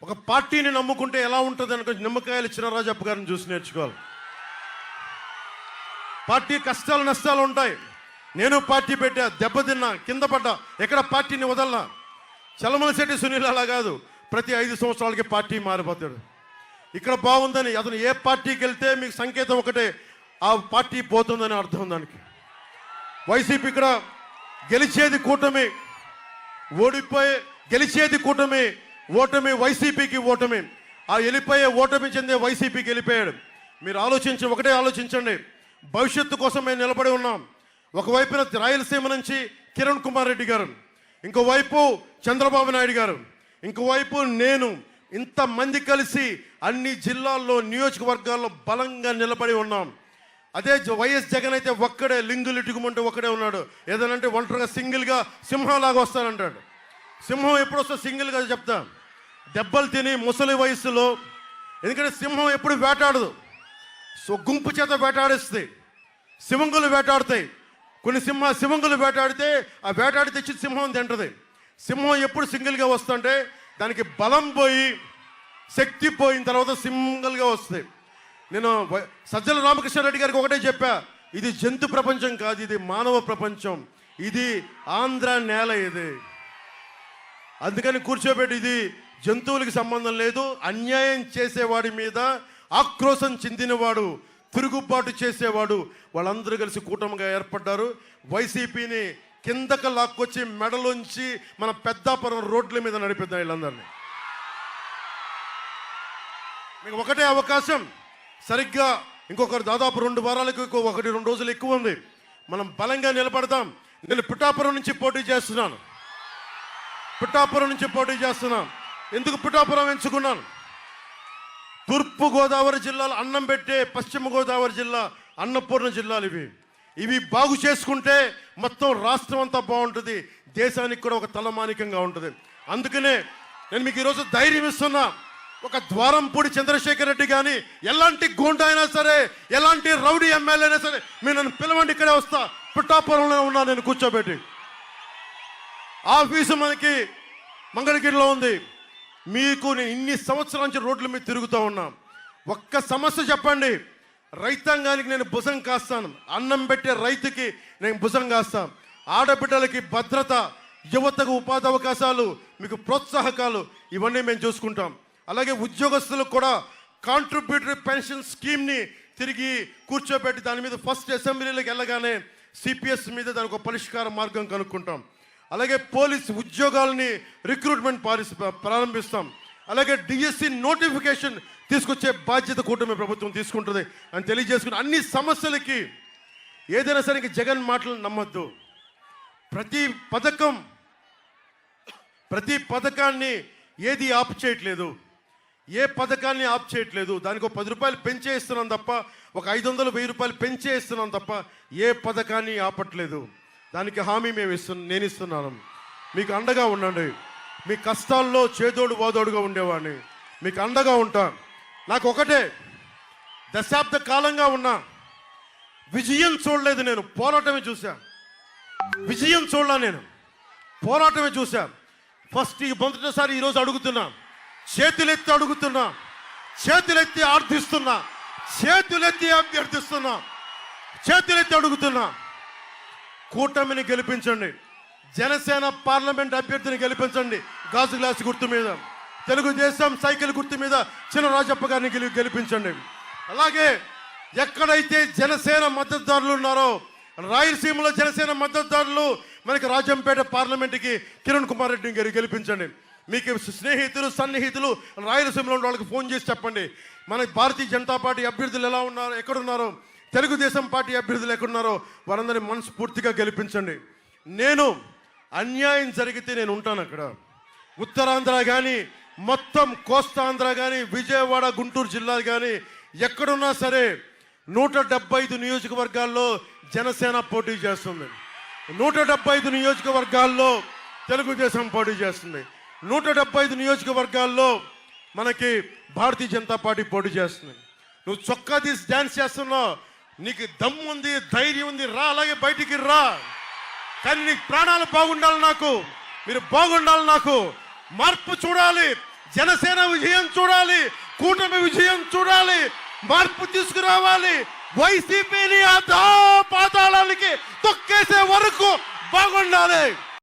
ఒక పార్టీని నమ్ముకుంటే ఎలా ఉంటుంది అనుకో, నిమ్మకాయలు చినరాజప్ప గారిని చూసి నేర్చుకోవాలి. పార్టీ కష్టాలు నష్టాలు ఉంటాయి. నేను పార్టీ పెట్టా, దెబ్బతిన్నా, కింద పడ్డా, ఎక్కడ పార్టీని వదలనా. చలమలశెట్టి సునీల్ అలా కాదు, ప్రతి 5 సంవత్సరాలకి పార్టీ మారిపోతాడు. ఇక్కడ బాగుందని అతను ఏ పార్టీకి వెళ్తే మీకు సంకేతం ఒకటే, ఆ పార్టీ పోతుందని అర్థం దానికి. వైసీపీ ఇక్కడ గెలిచేది కూటమి, గెలిచేది కూటమి, ఓటమి వైసీపీకి ఓటమి. ఆ వెళ్ళిపోయే ఓటమి చెందే వైసీపీకి వెళ్ళిపోయాడు. మీరు ఒకటే ఆలోచించండి. భవిష్యత్తు కోసం మేము నిలబడి ఉన్నాం. ఒకవైపున రాయలసీమ నుంచి కిరణ్ కుమార్ రెడ్డి గారు, ఇంకోవైపు చంద్రబాబు నాయుడు గారు, ఇంకోవైపు నేను, ఇంతమంది కలిసి అన్ని జిల్లాల్లో నియోజకవర్గాల్లో బలంగా నిలబడి ఉన్నాం. అదే వైఎస్ జగన్ అయితే ఒక్కడే లింగులు ఇటుకుమంటే ఒక్కడే ఉన్నాడు. ఏదనంటే ఒంటరిగా సింగిల్గా సింహంలాగా వస్తానంటాడు. సింహం ఎప్పుడు వస్తా సింగిల్గా చెప్తా, దెబ్బలు తిని ముసలి వయసులో. ఎందుకంటే సింహం ఎప్పుడు వేటాడదు, గుంపు చేత వేటాడేస్తాయి, సింహంగులు వేటాడుతాయి. కొన్ని సింహంగులు వేటాడితే ఆ వేటాడి తెచ్చి సింహం తింటది. సింహం ఎప్పుడు సింగిల్గా వస్తుంటే దానికి బలం పోయి శక్తి పోయిన తర్వాత సింగిల్గా వస్తాయి. నేను సజ్జల రామకృష్ణారెడ్డి గారికి ఒకటే చెప్పా, ఇది జంతు ప్రపంచం కాదు, ఇది మానవ ప్రపంచం, ఇది ఆంధ్ర నేల. ఇది అందుకని కూర్చోబెట్టి, ఇది జంతువులకి సంబంధం లేదు. అన్యాయం చేసేవాడి మీద ఆక్రోశం చెందినవాడు, తిరుగుబాటు చేసేవాడు, వాళ్ళందరూ కలిసి కూటమిగా ఏర్పడ్డారు. వైసీపీని కిందకు లాక్కొచ్చి మెడలోంచి మన పెద్దాపురం రోడ్ల మీద నడిపిద్దాం వీళ్ళందరినీ. మీకు ఒకటే అవకాశం, సరిగ్గా ఇంకొకరు దాదాపు 2 వారాలకు 1-2 రోజులు ఎక్కువ ఉంది. మనం బలంగా నిలబడదాం. నేను పిఠాపురం నుంచి పోటీ చేస్తున్నాను. ఎందుకు పిఠాపురం ఎంచుకున్నాను? తూర్పు గోదావరి జిల్లాలో అన్నం పెట్టే పశ్చిమ గోదావరి జిల్లా అన్నపూర్ణ జిల్లాలు ఇవి బాగు చేసుకుంటే మొత్తం రాష్ట్రం అంతా బాగుంటుంది, దేశానికి కూడా ఒక తలమానికంగా ఉంటుంది. అందుకనే నేను మీకు ఈరోజు ధైర్యం ఇస్తున్నా. ఒక ద్వారంపూడి చంద్రశేఖర్ రెడ్డి కానీ, ఎలాంటి గూండా అయినా సరే, ఎలాంటి రౌడీ ఎమ్మెల్యే అయినా సరే, మీరు నన్ను పిలవండి, ఇక్కడే వస్తా. పిఠాపురంలో ఉన్నా నేను కూర్చోబెట్టి. ఆఫీసు మనకి మంగళగిరిలో ఉంది. మీకు నేను ఇన్ని సంవత్సరాల నుంచి రోడ్ల మీద తిరుగుతూ ఉన్నా. ఒక్క సమస్య చెప్పండి, రైతాంగానికి నేను భుజం కాస్తాను. అన్నం పెట్టే రైతుకి నేను భుజం కాస్తాను. ఆడబిడ్డలకి భద్రత, యువతకు ఉపాధి అవకాశాలు, మీకు ప్రోత్సాహకాలు, ఇవన్నీ మేము చూసుకుంటాం. అలాగే ఉద్యోగస్తులకు కూడా కాంట్రిబ్యూటరీ పెన్షన్ స్కీమ్ని తిరిగి కూర్చోబెట్టి దాని మీద ఫస్ట్ అసెంబ్లీలోకి వెళ్ళగానే సిపిఎస్ మీద దానికి ఒక పరిష్కార మార్గం కనుక్కుంటాం. అలాగే పోలీస్ ఉద్యోగాలని రిక్రూట్మెంట్ ప్రారంభిస్తాం. అలాగే డిఎస్సి నోటిఫికేషన్ తీసుకొచ్చే బాధ్యత కూటమి ప్రభుత్వం తీసుకుంటుంది అని తెలియజేసుకుని, అన్ని సమస్యలకి ఏదైనా సరే ఇంక జగన్ మాటలు నమ్మద్దు. ప్రతి పథకాన్ని ఏది ఆపు చేయట్లేదు, ఏ పథకాన్ని ఆపు చేయట్లేదు. దానికి ఒక 10 రూపాయలు పెంచే ఇస్తున్నాం తప్ప, ఒక 500, 1000 రూపాయలు పెంచే ఇస్తున్నాం తప్ప ఏ పథకాన్ని ఆపట్లేదు. దానికి హామీ నేను ఇస్తున్నాను. మీకు అండగా ఉండండి. మీ కష్టాల్లో చేదోడు వాదోడుగా ఉండేవాడిని, మీకు అండగా ఉంటా. నాకు ఒకటే, దశాబ్ద కాలంగా ఉన్నా, విజయం చూడలేదు నేను, పోరాటమే చూశా. విజయం చూడలా నేను, పోరాటమే చూశా. ఫస్ట్ మొదటిసారి ఈరోజు అడుగుతున్నా, చేతులెత్తి అడుగుతున్నా, చేతులెత్తి ఆర్థిస్తున్నా, చేతులెత్తి అభ్యర్థిస్తున్నా, చేతులెత్తి అడుగుతున్నా. కూటమిని గెలిపించండి. జనసేన పార్లమెంట్ అభ్యర్థిని గెలిపించండి. గాజు గ్లాస్ గుర్తు మీద, తెలుగుదేశం సైకిల్ గుర్తు మీద చినరాజప్ప గారిని గెలిపించండి. అలాగే ఎక్కడైతే జనసేన మద్దతుదారులు ఉన్నారో, రాయలసీమలో జనసేన మద్దతుదారులు, మనకి రాజంపేట పార్లమెంట్కి కిరణ్ కుమార్ రెడ్డిని గెలిపించండి. మీకు స్నేహితులు సన్నిహితులు రాయలసీమలో ఉన్న వాళ్ళకి ఫోన్ చేసి చెప్పండి, మన భారతీయ జనతా పార్టీ అభ్యర్థులు ఎలా ఉన్నారో, ఎక్కడున్నారో, తెలుగుదేశం పార్టీ అభ్యర్థులు ఎక్కడున్నారో వారందరినీ మనస్ఫూర్తిగా గెలిపించండి. నేను అన్యాయం జరిగితే నేను ఉంటాను అక్కడ. ఉత్తరాంధ్ర కానీ, మొత్తం కోస్తాంధ్ర కానీ, విజయవాడ గుంటూరు జిల్లాలు కానీ, ఎక్కడున్నా సరే 175 నియోజకవర్గాల్లో జనసేన పోటీ చేస్తుంది. 175 నియోజకవర్గాల్లో తెలుగుదేశం పోటీ చేస్తుంది. 175 నియోజకవర్గాల్లో మనకి భారతీయ జనతా పార్టీ పోటీ చేస్తుంది. నువ్వు చొక్కా తీసి డ్యాన్స్ చేస్తున్నావు, నీకు దమ్ము ఉంది, ధైర్యం ఉంది, రా, అలాగే బయటికి రా. కానీ నీకు ప్రాణాలు బాగుండాలి, నాకు మీరు బాగుండాలి, నాకు మార్పు చూడాలి. జనసేన విజయం చూడాలి, కూటమి విజయం చూడాలి, మార్పు తీసుకురావాలి. వైసీపీని పాతాళానికి తొక్కేసే వరకు బాగుండాలి.